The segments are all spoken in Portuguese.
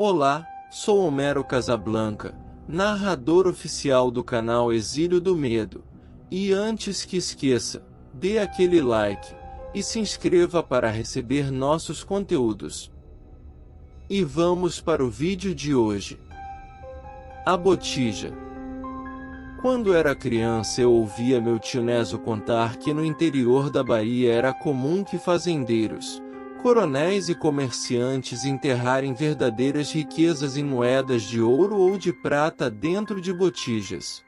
Olá, sou Homero Casablanca, narrador oficial do canal Exílio do Medo. E antes que esqueça, dê aquele like e se inscreva para receber nossos conteúdos. E vamos para o vídeo de hoje. A Botija. Quando era criança eu ouvia meu tio Neso contar que no interior da Bahia era comum que fazendeiros, coronéis e comerciantes enterrarem verdadeiras riquezas em moedas de ouro ou de prata dentro de botijas.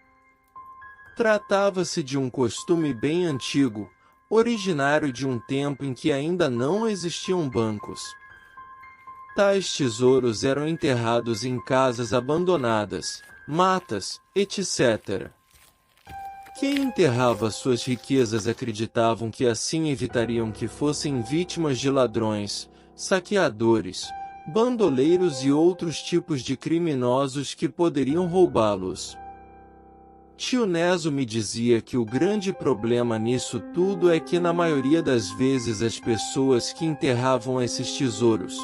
Tratava-se de um costume bem antigo, originário de um tempo em que ainda não existiam bancos. Tais tesouros eram enterrados em casas abandonadas, matas, etc. Quem enterrava suas riquezas acreditavam que assim evitariam que fossem vítimas de ladrões, saqueadores, bandoleiros e outros tipos de criminosos que poderiam roubá-los. Tio Neso me dizia que o grande problema nisso tudo é que na maioria das vezes as pessoas que enterravam esses tesouros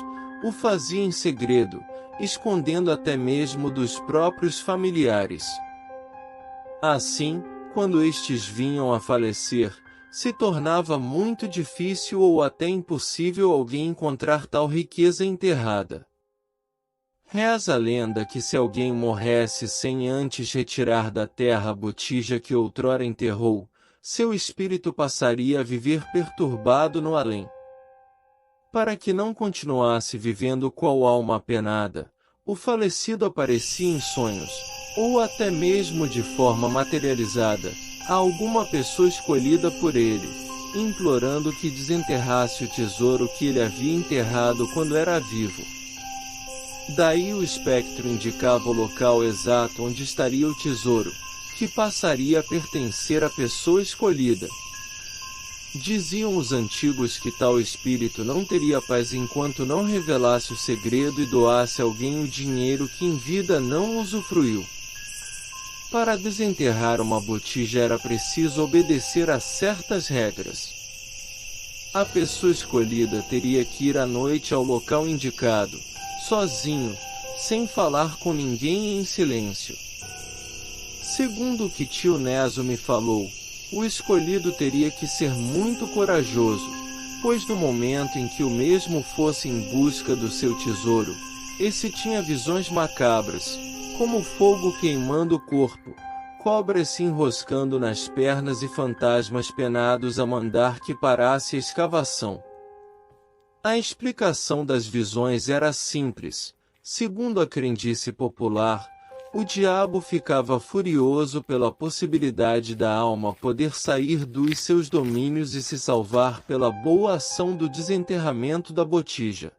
o faziam em segredo, escondendo até mesmo dos próprios familiares. Assim, quando estes vinham a falecer, se tornava muito difícil ou até impossível alguém encontrar tal riqueza enterrada. Reza a lenda que se alguém morresse sem antes retirar da terra a botija que outrora enterrou, seu espírito passaria a viver perturbado no além. Para que não continuasse vivendo qual alma apenada, o falecido aparecia em sonhos, ou até mesmo de forma materializada, a alguma pessoa escolhida por ele, implorando que desenterrasse o tesouro que ele havia enterrado quando era vivo. Daí o espectro indicava o local exato onde estaria o tesouro, que passaria a pertencer à pessoa escolhida. Diziam os antigos que tal espírito não teria paz enquanto não revelasse o segredo e doasse a alguém o dinheiro que em vida não usufruiu. Para desenterrar uma botija era preciso obedecer a certas regras. A pessoa escolhida teria que ir à noite ao local indicado, sozinho, sem falar com ninguém e em silêncio. Segundo o que tio Neso me falou, o escolhido teria que ser muito corajoso, pois no momento em que o mesmo fosse em busca do seu tesouro, esse tinha visões macabras, como fogo queimando o corpo, cobras se enroscando nas pernas e fantasmas penados a mandar que parasse a escavação. A explicação das visões era simples. Segundo a crendice popular, o diabo ficava furioso pela possibilidade da alma poder sair dos seus domínios e se salvar pela boa ação do desenterramento da botija.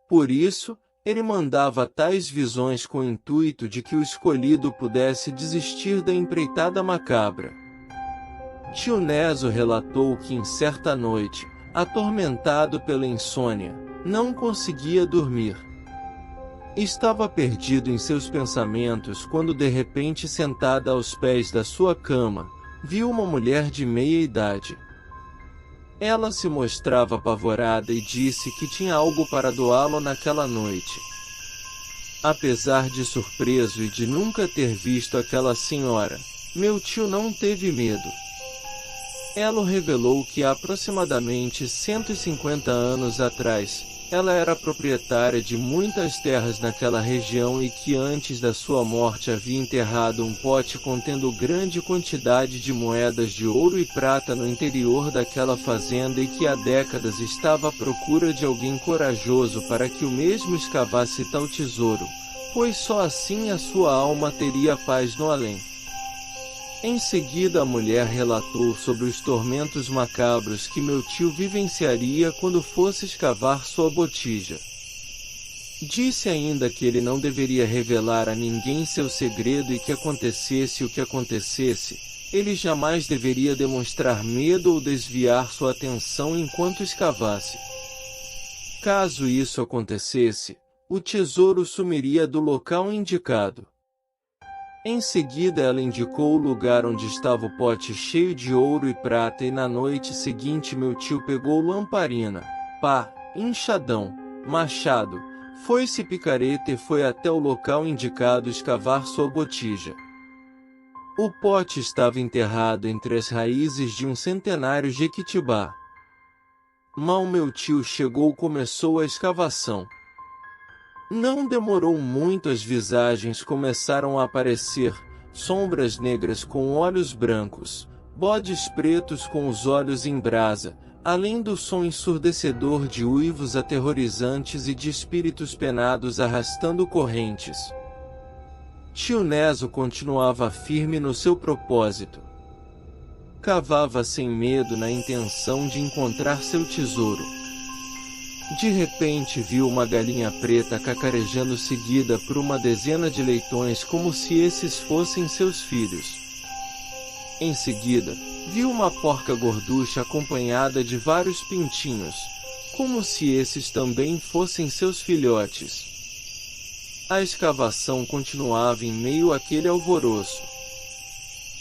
Por isso, ele mandava tais visões com o intuito de que o escolhido pudesse desistir da empreitada macabra. Tio Neso relatou que em certa noite, atormentado pela insônia, não conseguia dormir. Estava perdido em seus pensamentos quando de repente sentada aos pés da sua cama, viu uma mulher de meia idade. Ela se mostrava apavorada e disse que tinha algo para doá-lo naquela noite. Apesar de surpreso e de nunca ter visto aquela senhora, meu tio não teve medo. Ela revelou que há aproximadamente 150 anos atrás, ela era proprietária de muitas terras naquela região e que antes da sua morte havia enterrado um pote contendo grande quantidade de moedas de ouro e prata no interior daquela fazenda e que há décadas estava à procura de alguém corajoso para que o mesmo escavasse tal tesouro, pois só assim a sua alma teria paz no além. Em seguida a mulher relatou sobre os tormentos macabros que meu tio vivenciaria quando fosse escavar sua botija. Disse ainda que ele não deveria revelar a ninguém seu segredo e que acontecesse o que acontecesse, ele jamais deveria demonstrar medo ou desviar sua atenção enquanto escavasse. Caso isso acontecesse, o tesouro sumiria do local indicado. Em seguida ela indicou o lugar onde estava o pote cheio de ouro e prata e na noite seguinte meu tio pegou lamparina, pá, enxadão, machado, Foi-se picareta e foi até o local indicado escavar sua botija. O pote estava enterrado entre as raízes de um centenário jequitibá. Mal meu tio chegou, começou a escavação. Não demorou muito, as visagens começaram a aparecer, sombras negras com olhos brancos, bodes pretos com os olhos em brasa, além do som ensurdecedor de uivos aterrorizantes e de espíritos penados arrastando correntes. Tio Neso continuava firme no seu propósito. Cavava sem medo na intenção de encontrar seu tesouro. De repente viu uma galinha preta cacarejando, seguida por uma dezena de leitões como se esses fossem seus filhos. Em seguida, viu uma porca gorducha acompanhada de vários pintinhos, como se esses também fossem seus filhotes. A escavação continuava em meio àquele alvoroço.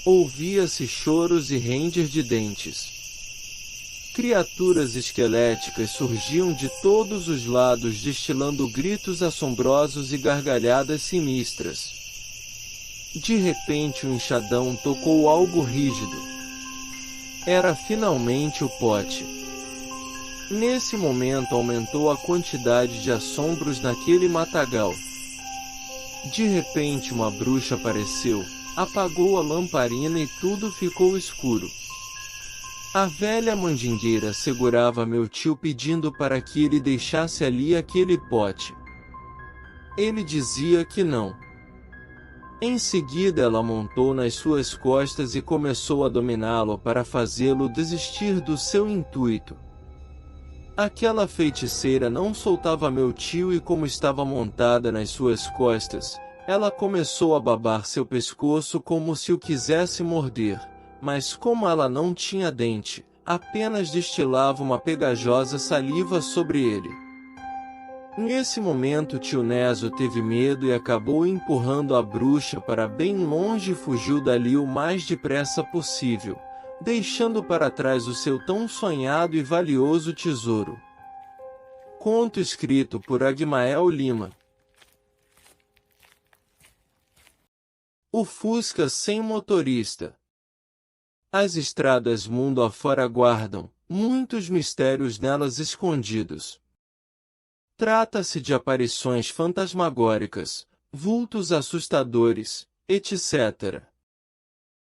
Ouvia-se choros e ranger de dentes. Criaturas esqueléticas surgiam de todos os lados, destilando gritos assombrosos e gargalhadas sinistras. De repente um enxadão tocou algo rígido. Era finalmente o pote. Nesse momento aumentou a quantidade de assombros naquele matagal. De repente uma bruxa apareceu, apagou a lamparina e tudo ficou escuro. A velha mandingueira segurava meu tio, pedindo para que ele deixasse ali aquele pote. Ele dizia que não. Em seguida ela montou nas suas costas e começou a dominá-lo para fazê-lo desistir do seu intuito. Aquela feiticeira não soltava meu tio e, como estava montada nas suas costas, ela começou a babar seu pescoço como se o quisesse morder, mas como ela não tinha dente, apenas destilava uma pegajosa saliva sobre ele. Nesse momento tio Neso teve medo e acabou empurrando a bruxa para bem longe e fugiu dali o mais depressa possível, deixando para trás o seu tão sonhado e valioso tesouro. Conto escrito por Agmael Lima. O Fusca sem motorista. As estradas mundo afora guardam muitos mistérios nelas escondidos. Trata-se de aparições fantasmagóricas, vultos assustadores, etc.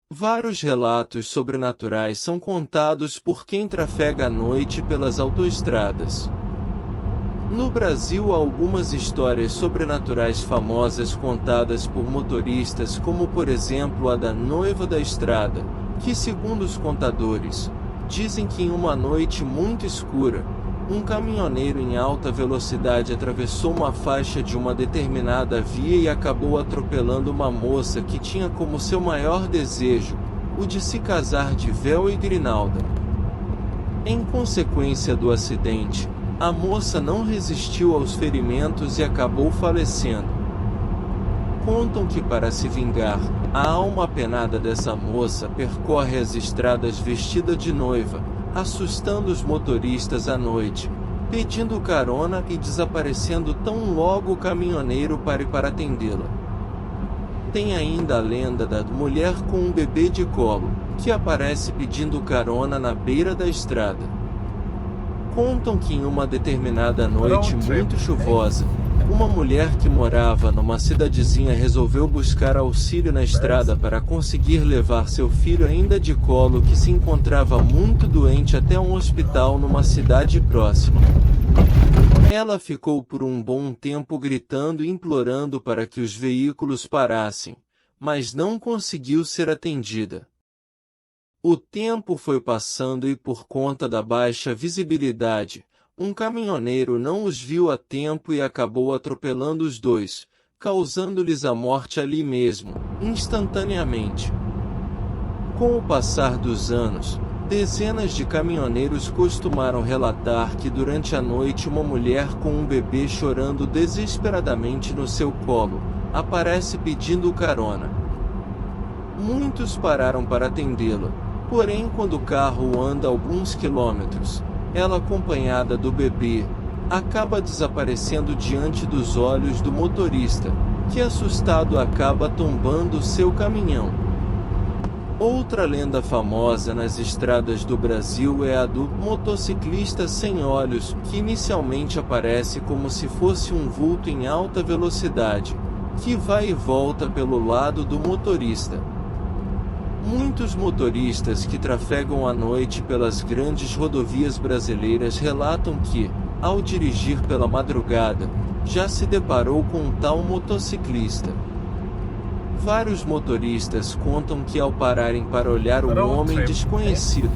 Vários relatos sobrenaturais são contados por quem trafega à noite pelas autoestradas. No Brasil há algumas histórias sobrenaturais famosas contadas por motoristas, como por exemplo a da noiva da estrada, que, segundo os contadores, dizem que em uma noite muito escura, um caminhoneiro em alta velocidade atravessou uma faixa de uma determinada via e acabou atropelando uma moça que tinha como seu maior desejo o de se casar de véu e grinalda. Em consequência do acidente, a moça não resistiu aos ferimentos e acabou falecendo. Contam que, para se vingar, a alma penada dessa moça percorre as estradas vestida de noiva, assustando os motoristas à noite, pedindo carona e desaparecendo tão logo o caminhoneiro pare para atendê-la. Tem ainda a lenda da mulher com um bebê de colo, que aparece pedindo carona na beira da estrada. Contam que em uma determinada noite muito chuvosa, uma mulher que morava numa cidadezinha resolveu buscar auxílio na estrada para conseguir levar seu filho ainda de colo, que se encontrava muito doente, até um hospital numa cidade próxima. Ela ficou por um bom tempo gritando e implorando para que os veículos parassem, mas não conseguiu ser atendida. O tempo foi passando e, por conta da baixa visibilidade, um caminhoneiro não os viu a tempo e acabou atropelando os dois, causando-lhes a morte ali mesmo, instantaneamente. Com o passar dos anos, dezenas de caminhoneiros costumaram relatar que durante a noite uma mulher com um bebê chorando desesperadamente no seu colo aparece pedindo carona. Muitos pararam para atendê-la, porém quando o carro anda alguns quilômetros, ela, acompanhada do bebê, acaba desaparecendo diante dos olhos do motorista, que assustado acaba tombando seu caminhão. Outra lenda famosa nas estradas do Brasil é a do motociclista sem olhos, que inicialmente aparece como se fosse um vulto em alta velocidade, que vai e volta pelo lado do motorista. Muitos motoristas que trafegam à noite pelas grandes rodovias brasileiras relatam que, ao dirigir pela madrugada, já se deparou com um tal motociclista. Vários motoristas contam que ao pararem para olhar um homem desconhecido,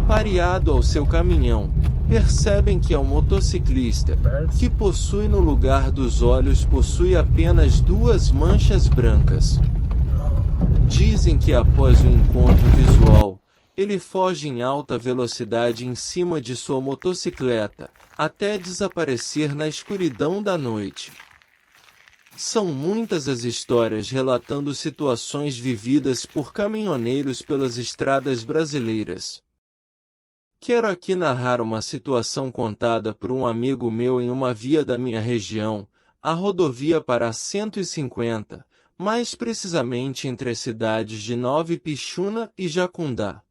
pareado ao seu caminhão, percebem que é um motociclista, que possui no lugar dos olhos possui apenas 2 manchas brancas. Dizem que após o encontro visual, ele foge em alta velocidade em cima de sua motocicleta, até desaparecer na escuridão da noite. São muitas as histórias relatando situações vividas por caminhoneiros pelas estradas brasileiras. Quero aqui narrar uma situação contada por um amigo meu em uma via da minha região, a rodovia Pará 150, mais precisamente entre as cidades de Nova Ipixuna e Jacundá.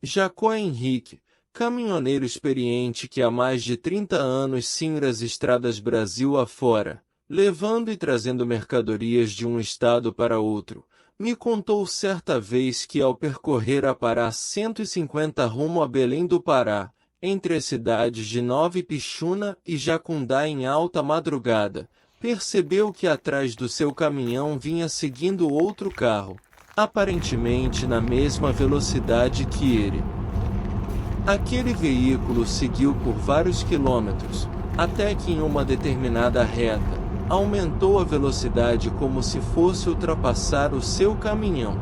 Jacó Henrique, caminhoneiro experiente que há mais de 30 anos singra as estradas Brasil afora, levando e trazendo mercadorias de um estado para outro, me contou certa vez que ao percorrer a Pará 150 rumo a Belém do Pará, entre as cidades de Nova Ipixuna e Jacundá em alta madrugada, percebeu que atrás do seu caminhão vinha seguindo outro carro, aparentemente na mesma velocidade que ele. Aquele veículo seguiu por vários quilômetros, até que em uma determinada reta, aumentou a velocidade como se fosse ultrapassar o seu caminhão.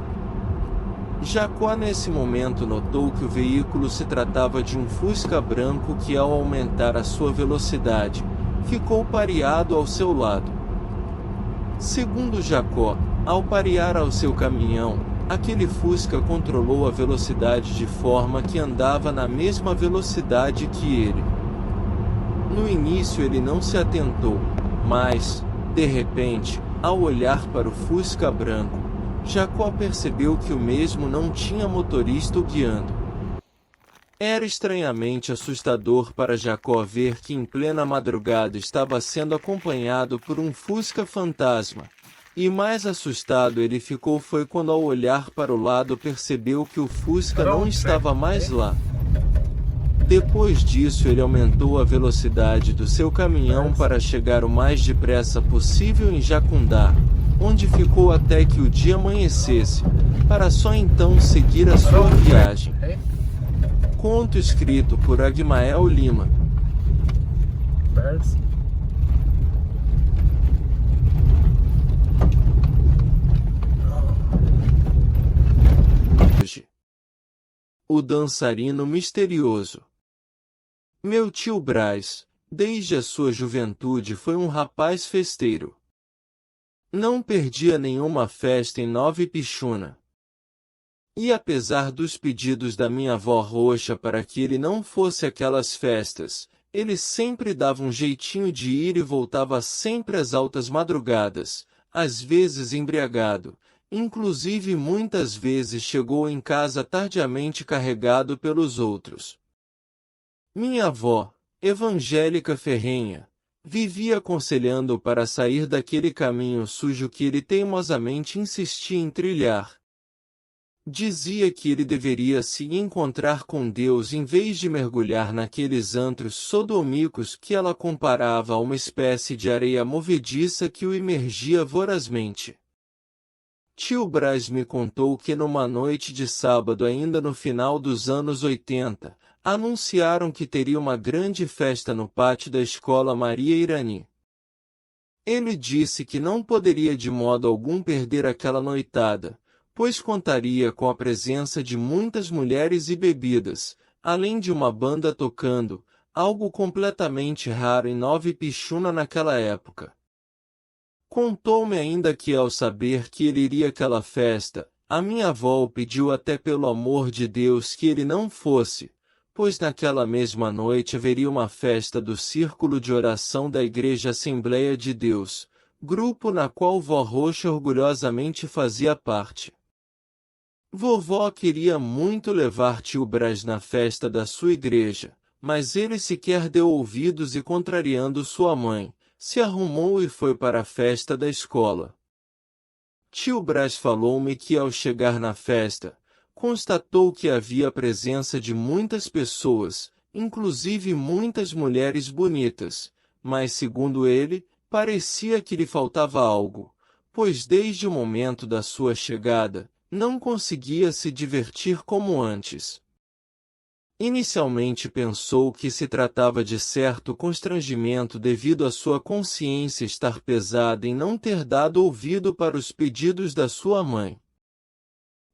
Jacó nesse momento notou que o veículo se tratava de um Fusca branco que ao aumentar a sua velocidade, ficou pareado ao seu lado. Segundo Jacó, ao parear ao seu caminhão, aquele Fusca controlou a velocidade de forma que andava na mesma velocidade que ele. No início ele não se atentou, mas, de repente, ao olhar para o Fusca branco, Jacó percebeu que o mesmo não tinha motorista o guiando. Era estranhamente assustador para Jacó ver que em plena madrugada estava sendo acompanhado por um Fusca fantasma. E mais assustado ele ficou foi quando ao olhar para o lado percebeu que o Fusca não estava mais lá. Depois disso ele aumentou a velocidade do seu caminhão para chegar o mais depressa possível em Jacundá, onde ficou até que o dia amanhecesse, para só então seguir a sua viagem. Conto escrito por Agmael Lima. O dançarino misterioso. Meu tio Brás, desde a sua juventude foi um rapaz festeiro. Não perdia nenhuma festa em Nova Ipixuna. E apesar dos pedidos da minha avó Roxa para que ele não fosse àquelas festas, ele sempre dava um jeitinho de ir e voltava sempre às altas madrugadas, às vezes embriagado, inclusive muitas vezes chegou em casa tardiamente carregado pelos outros. Minha avó, evangélica ferrenha, vivia aconselhando-o para sair daquele caminho sujo que ele teimosamente insistia em trilhar. Dizia que ele deveria se encontrar com Deus em vez de mergulhar naqueles antros sodômicos que ela comparava a uma espécie de areia movediça que o imergia vorazmente. Tio Brás me contou que numa noite de sábado ainda no final dos anos 80, anunciaram que teria uma grande festa no pátio da escola Maria Irani. Ele disse que não poderia de modo algum perder aquela noitada, pois contaria com a presença de muitas mulheres e bebidas, além de uma banda tocando, algo completamente raro em Nova Ipixuna naquela época. Contou-me ainda que ao saber que ele iria àquela festa, a minha avó o pediu até pelo amor de Deus que ele não fosse, pois naquela mesma noite haveria uma festa do Círculo de Oração da Igreja Assembleia de Deus, grupo na qual vó Roxa orgulhosamente fazia parte. Vovó queria muito levar tio Brás na festa da sua igreja, mas ele sequer deu ouvidos e, contrariando sua mãe, se arrumou e foi para a festa da escola. Tio Brás falou-me que, ao chegar na festa, constatou que havia a presença de muitas pessoas, inclusive muitas mulheres bonitas, mas, segundo ele, parecia que lhe faltava algo, pois desde o momento da sua chegada, não conseguia se divertir como antes. Inicialmente pensou que se tratava de certo constrangimento devido à sua consciência estar pesada em não ter dado ouvido para os pedidos da sua mãe.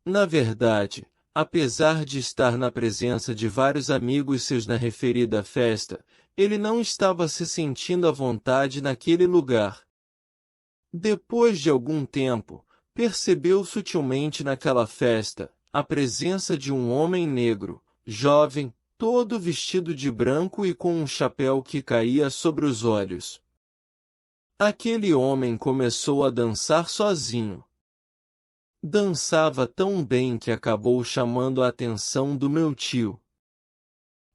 Na verdade, apesar de estar na presença de vários amigos seus na referida festa, ele não estava se sentindo à vontade naquele lugar. Depois de algum tempo, percebeu sutilmente naquela festa a presença de um homem negro, jovem, todo vestido de branco e com um chapéu que caía sobre os olhos. Aquele homem começou a dançar sozinho. Dançava tão bem que acabou chamando a atenção do meu tio.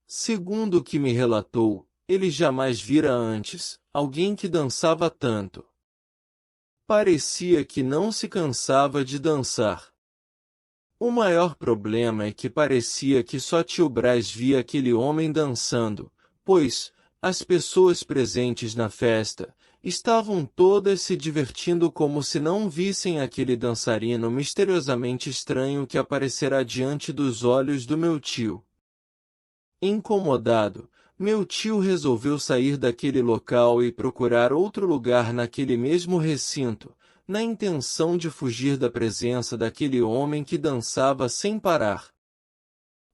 Segundo o que me relatou, ele jamais vira antes alguém que dançava tanto. Parecia que não se cansava de dançar. O maior problema é que parecia que só tio Brás via aquele homem dançando, pois as pessoas presentes na festa estavam todas se divertindo como se não vissem aquele dançarino misteriosamente estranho que aparecerá diante dos olhos do meu tio. Incomodado, meu tio resolveu sair daquele local e procurar outro lugar naquele mesmo recinto, na intenção de fugir da presença daquele homem que dançava sem parar.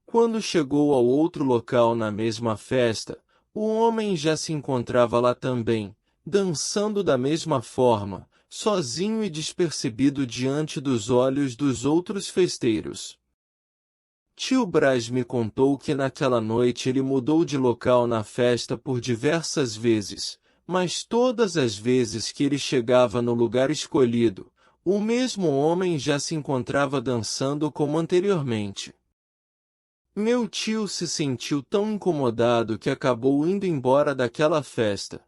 Quando chegou ao outro local na mesma festa, o homem já se encontrava lá também, dançando da mesma forma, sozinho e despercebido diante dos olhos dos outros festeiros. Tio Brás me contou que naquela noite ele mudou de local na festa por diversas vezes, mas todas as vezes que ele chegava no lugar escolhido, o mesmo homem já se encontrava dançando como anteriormente. Meu tio se sentiu tão incomodado que acabou indo embora daquela festa.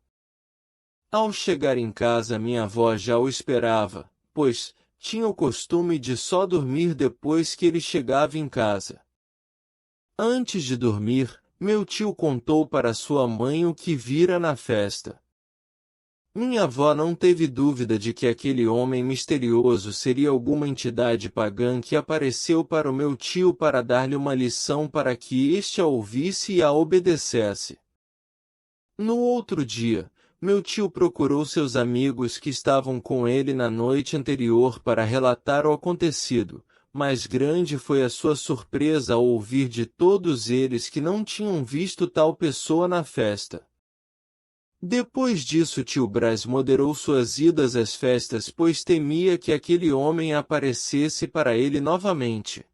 Ao chegar em casa, minha avó já o esperava, pois tinha o costume de só dormir depois que ele chegava em casa. Antes de dormir, meu tio contou para sua mãe o que vira na festa. Minha avó não teve dúvida de que aquele homem misterioso seria alguma entidade pagã que apareceu para o meu tio para dar-lhe uma lição para que este a ouvisse e a obedecesse. No outro dia, meu tio procurou seus amigos que estavam com ele na noite anterior para relatar o acontecido, mas grande foi a sua surpresa ao ouvir de todos eles que não tinham visto tal pessoa na festa. Depois disso, tio Brás moderou suas idas às festas, pois temia que aquele homem aparecesse para ele novamente.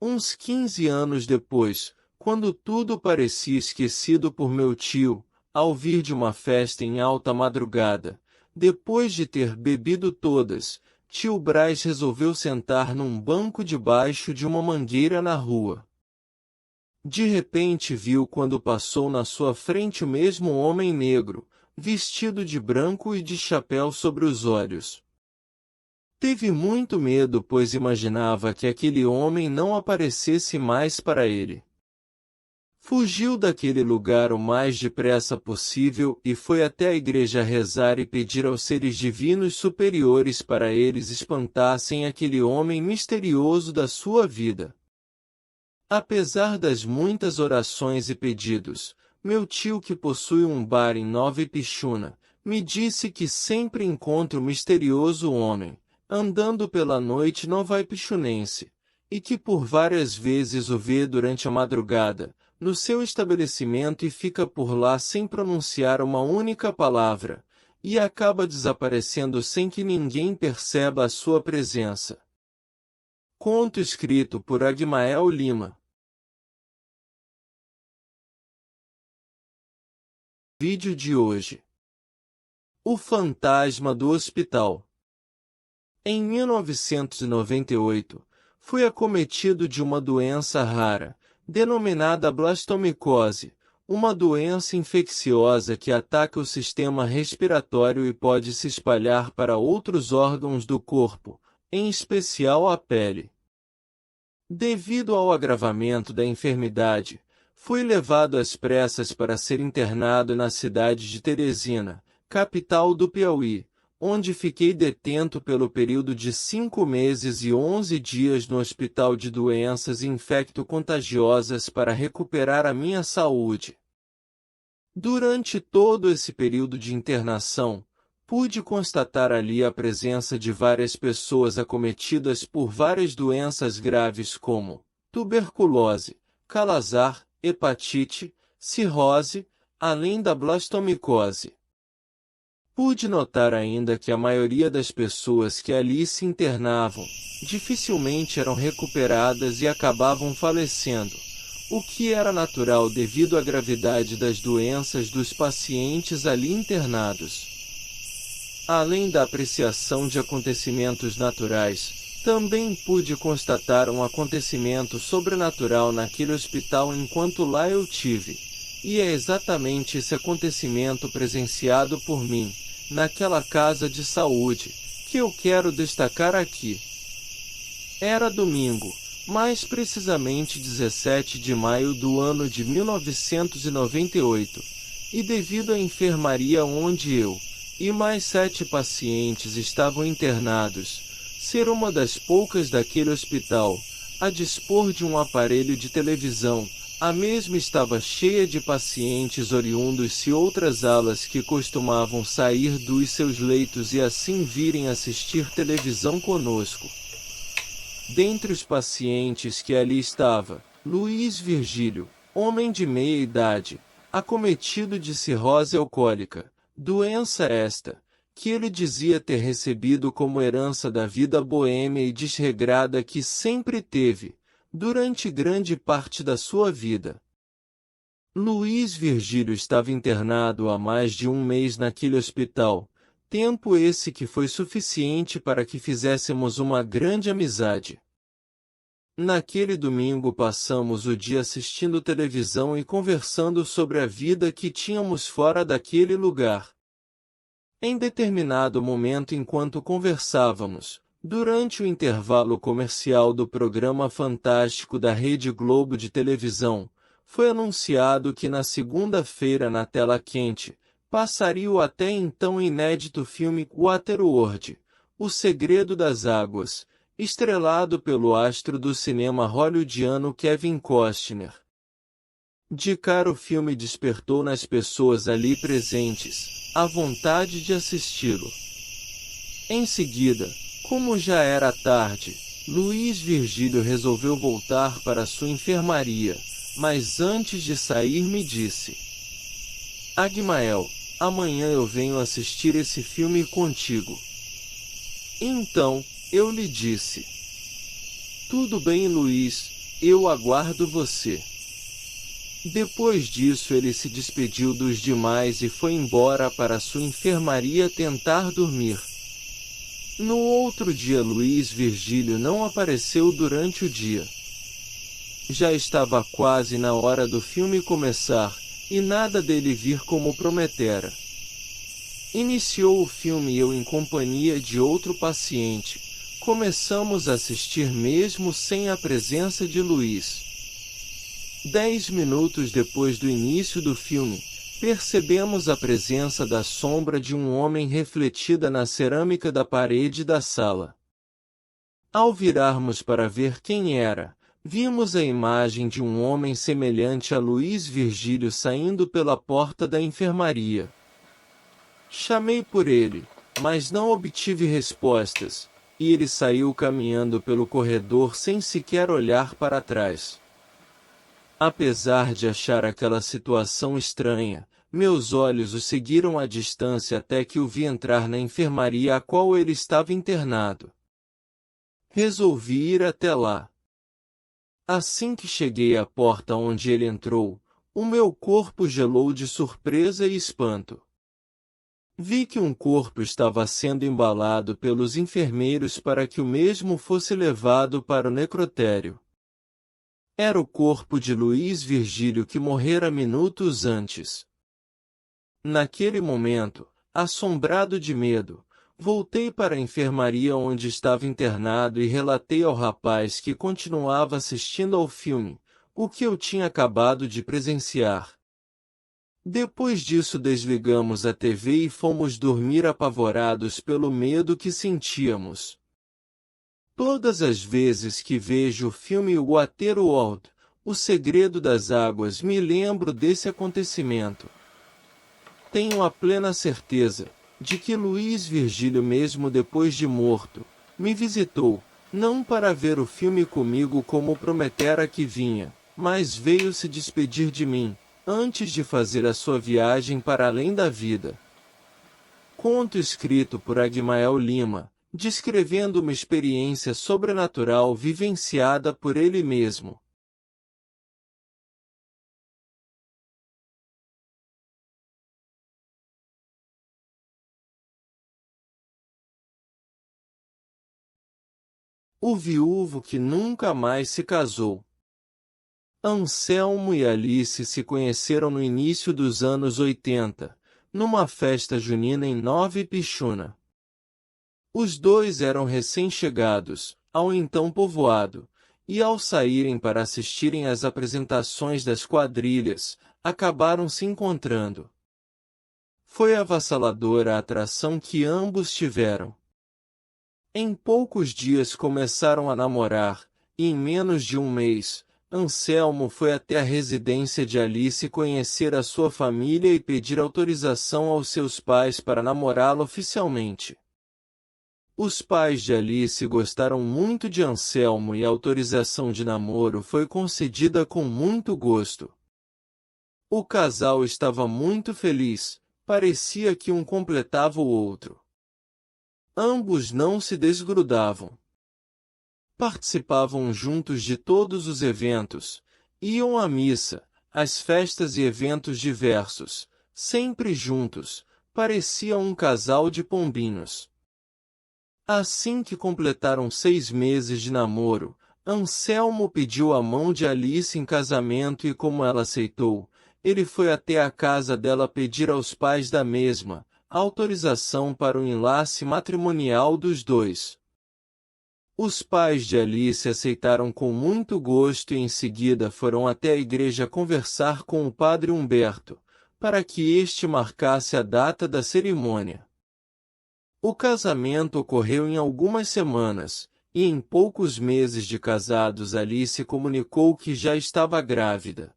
Uns 15 anos depois, quando tudo parecia esquecido por meu tio, ao vir de uma festa em alta madrugada, depois de ter bebido todas, tio Brás resolveu sentar num banco debaixo de uma mangueira na rua. De repente viu quando passou na sua frente o mesmo homem negro, vestido de branco e de chapéu sobre os olhos. Teve muito medo, pois imaginava que aquele homem não aparecesse mais para ele. Fugiu daquele lugar o mais depressa possível e foi até a igreja rezar e pedir aos seres divinos superiores para eles espantassem aquele homem misterioso da sua vida. Apesar das muitas orações e pedidos, meu tio, que possui um bar em Nova Ipixuna, me disse que sempre encontra o misterioso homem, andando pela noite nova-ipixunense, e que por várias vezes o vê durante a madrugada, no seu estabelecimento e fica por lá sem pronunciar uma única palavra, e acaba desaparecendo sem que ninguém perceba a sua presença. Conto escrito por Agmael Lima. Vídeo de hoje. O fantasma do hospital. Em 1998, fui acometido de uma doença rara, denominada blastomicose, uma doença infecciosa que ataca o sistema respiratório e pode se espalhar para outros órgãos do corpo, em especial a pele. Devido ao agravamento da enfermidade, fui levado às pressas para ser internado na cidade de Teresina, capital do Piauí, onde fiquei detento pelo período de 5 meses e 11 dias no Hospital de Doenças Infecto-Contagiosas para recuperar a minha saúde. Durante todo esse período de internação, pude constatar ali a presença de várias pessoas acometidas por várias doenças graves como tuberculose, calazar, hepatite, cirrose, além da blastomicose. Pude notar ainda que a maioria das pessoas que ali se internavam, dificilmente eram recuperadas e acabavam falecendo, o que era natural devido à gravidade das doenças dos pacientes ali internados. Além da apreciação de acontecimentos naturais, também pude constatar um acontecimento sobrenatural naquele hospital enquanto lá eu tive. E é exatamente esse acontecimento presenciado por mim, naquela casa de saúde, que eu quero destacar aqui. Era domingo, mais precisamente 17 de maio do ano de 1998, e devido à enfermaria onde eu e mais 7 pacientes estavam internados, ser uma das poucas daquele hospital, a dispor de um aparelho de televisão, a mesma estava cheia de pacientes oriundos de outras alas que costumavam sair dos seus leitos e assim virem assistir televisão conosco. Dentre os pacientes que ali estava, Luiz Virgílio, homem de meia idade, acometido de cirrose alcoólica, doença esta, que ele dizia ter recebido como herança da vida boêmia e desregrada que sempre teve, durante grande parte da sua vida. Luiz Virgílio estava internado há mais de um mês naquele hospital, tempo esse que foi suficiente para que fizéssemos uma grande amizade. Naquele domingo passamos o dia assistindo televisão e conversando sobre a vida que tínhamos fora daquele lugar. Em determinado momento enquanto conversávamos, durante o intervalo comercial do programa Fantástico da Rede Globo de televisão, foi anunciado que na segunda-feira na tela quente, passaria o até então inédito filme Waterworld, O Segredo das Águas, estrelado pelo astro do cinema hollywoodiano Kevin Costner. De cara o filme despertou nas pessoas ali presentes a vontade de assisti-lo. Em seguida, como já era tarde, Luiz Virgílio resolveu voltar para sua enfermaria, mas antes de sair me disse: Agmael, amanhã eu venho assistir esse filme contigo. Então, eu lhe disse: Tudo bem, Luiz, eu aguardo você. Depois disso ele se despediu dos demais e foi embora para sua enfermaria tentar dormir. No outro dia Luiz Virgílio não apareceu durante o dia. Já estava quase na hora do filme começar, e nada dele vir como prometera. Iniciou o filme e eu em companhia de outro paciente. Começamos a assistir mesmo sem a presença de Luiz. 10 minutos depois do início do filme, percebemos a presença da sombra de um homem refletida na cerâmica da parede da sala. Ao virarmos para ver quem era, vimos a imagem de um homem semelhante a Luiz Virgílio saindo pela porta da enfermaria. Chamei por ele, mas não obtive respostas, e ele saiu caminhando pelo corredor sem sequer olhar para trás. Apesar de achar aquela situação estranha, meus olhos o seguiram à distância até que o vi entrar na enfermaria a qual ele estava internado. Resolvi ir até lá. Assim que cheguei à porta onde ele entrou, O meu corpo gelou de surpresa e espanto. Vi que um corpo estava sendo embalado pelos enfermeiros para que o mesmo fosse levado para o necrotério. Era o corpo de Luiz Virgílio que morrera minutos antes. Naquele momento, assombrado de medo, voltei para a enfermaria onde estava internado e relatei ao rapaz que continuava assistindo ao filme, o que eu tinha acabado de presenciar. Depois disso desligamos a TV e fomos dormir apavorados pelo medo que sentíamos. Todas as vezes que vejo o filme Waterworld, O Segredo das Águas, me lembro desse acontecimento. Tenho a plena certeza de que Luiz Virgílio, mesmo depois de morto, me visitou, não para ver o filme comigo como prometera que vinha, mas veio se despedir de mim, antes de fazer a sua viagem para além da vida. Conto escrito por Agmael Lima, descrevendo uma experiência sobrenatural vivenciada por ele mesmo. O viúvo que nunca mais se casou. Anselmo e Alice se conheceram no início dos anos 80, numa festa junina em Nova Ipixuna. Os dois eram recém-chegados, ao então povoado, e ao saírem para assistirem às apresentações das quadrilhas, acabaram se encontrando. Foi avassaladora a atração que ambos tiveram. Em poucos dias começaram a namorar, e em menos de um mês, Anselmo foi até a residência de Alice conhecer a sua família e pedir autorização aos seus pais para namorá-la oficialmente. Os pais de Alice gostaram muito de Anselmo e a autorização de namoro foi concedida com muito gosto. O casal estava muito feliz, parecia que um completava o outro. Ambos não se desgrudavam. Participavam juntos de todos os eventos, iam à missa, às festas e eventos diversos, sempre juntos, pareciam um casal de pombinhos. Assim que completaram 6 meses de namoro, Anselmo pediu a mão de Alice em casamento e como ela aceitou, ele foi até a casa dela pedir aos pais da mesma autorização para o enlace matrimonial dos dois. Os pais de Alice aceitaram com muito gosto e em seguida foram até a igreja conversar com o padre Humberto, para que este marcasse a data da cerimônia. O casamento ocorreu em algumas semanas, e em poucos meses de casados Alice comunicou que já estava grávida.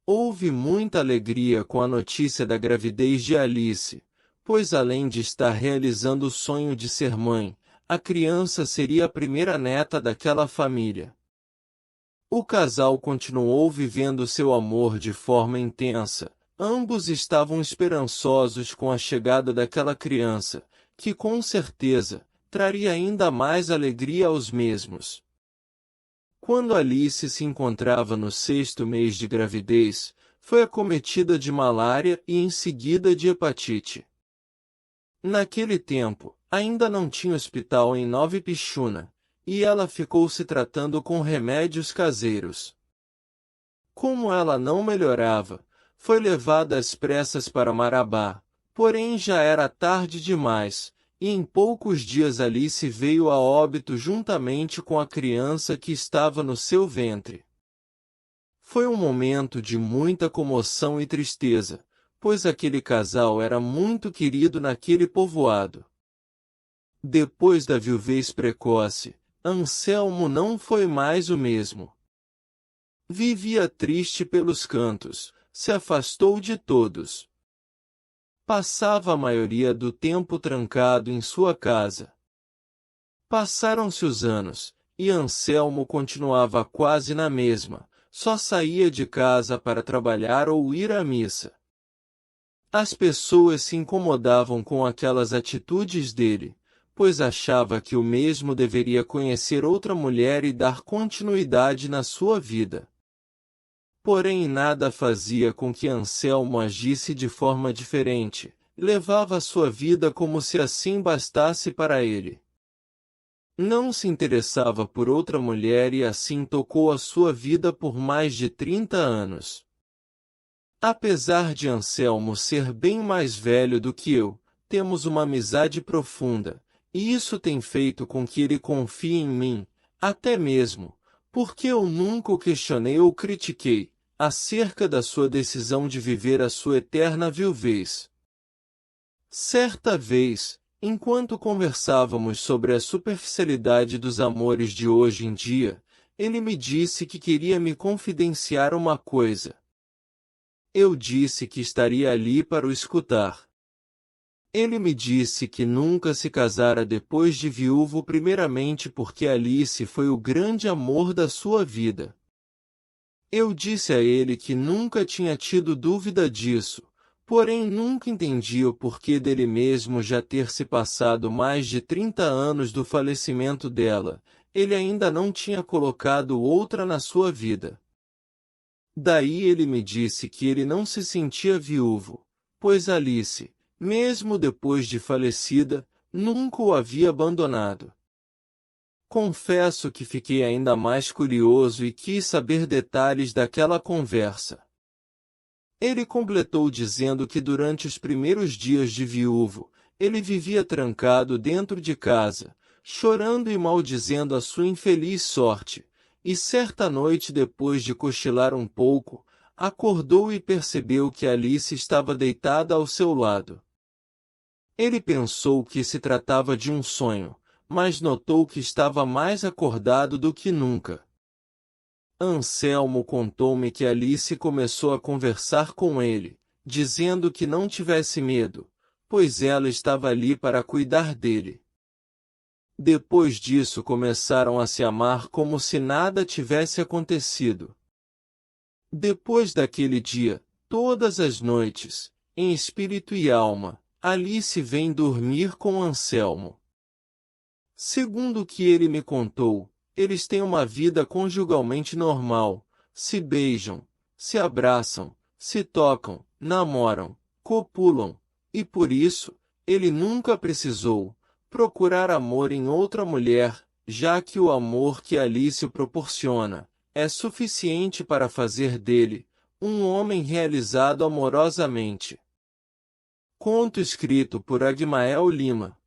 Houve muita alegria com a notícia da gravidez de Alice, pois além de estar realizando o sonho de ser mãe, a criança seria a primeira neta daquela família. O casal continuou vivendo seu amor de forma intensa, ambos estavam esperançosos com a chegada daquela criança, que com certeza traria ainda mais alegria aos mesmos. Quando Alice se encontrava no 6º mês de gravidez, foi acometida de malária e em seguida de hepatite. Naquele tempo, ainda não tinha hospital em Nova Ipixuna, e ela ficou se tratando com remédios caseiros. Como ela não melhorava, foi levada às pressas para Marabá, porém já era tarde demais, e em poucos dias Alice veio a óbito juntamente com a criança que estava no seu ventre. Foi um momento de muita comoção e tristeza, pois aquele casal era muito querido naquele povoado. Depois da viuvez precoce, Anselmo não foi mais o mesmo. Vivia triste pelos cantos, se afastou de todos. Passava a maioria do tempo trancado em sua casa. Passaram-se os anos, e Anselmo continuava quase na mesma, só saía de casa para trabalhar ou ir à missa. As pessoas se incomodavam com aquelas atitudes dele, pois achava que o mesmo deveria conhecer outra mulher e dar continuidade na sua vida. porém nada fazia com que Anselmo agisse de forma diferente. Levava sua vida como se assim bastasse para ele. Não se interessava por outra mulher e assim tocou a sua vida por mais de 30 anos. Apesar de Anselmo ser bem mais velho do que eu, temos uma amizade profunda, e isso tem feito com que ele confie em mim, até mesmo, porque eu nunca o questionei ou critiquei, acerca da sua decisão de viver a sua eterna viuvez. Certa vez, enquanto conversávamos sobre a superficialidade dos amores de hoje em dia, ele me disse que queria me confidenciar uma coisa. Eu disse que estaria ali para o escutar. Ele me disse que nunca se casara depois de viúvo, primeiramente porque Alice foi o grande amor da sua vida. Eu disse a ele que nunca tinha tido dúvida disso, porém nunca entendi o porquê dele mesmo já ter se passado mais de 30 anos do falecimento dela, ele ainda não tinha colocado outra na sua vida. Daí ele me disse que ele não se sentia viúvo, pois Alice, mesmo depois de falecida, nunca o havia abandonado. Confesso que fiquei ainda mais curioso e quis saber detalhes daquela conversa. Ele completou dizendo que durante os primeiros dias de viúvo, ele vivia trancado dentro de casa, chorando e maldizendo a sua infeliz sorte, e certa noite, depois de cochilar um pouco, acordou e percebeu que Alice estava deitada ao seu lado. Ele pensou que se tratava de um sonho, mas notou que estava mais acordado do que nunca. Anselmo contou-me que Alice começou a conversar com ele, dizendo que não tivesse medo, pois ela estava ali para cuidar dele. Depois disso começaram a se amar como se nada tivesse acontecido. Depois daquele dia, todas as noites, em espírito e alma, Alice vem dormir com Anselmo. Segundo o que ele me contou, eles têm uma vida conjugalmente normal, se beijam, se abraçam, se tocam, namoram, copulam, e por isso, ele nunca precisou procurar amor em outra mulher, já que o amor que Alice proporciona é suficiente para fazer dele um homem realizado amorosamente. Conto escrito por Agmael Lima.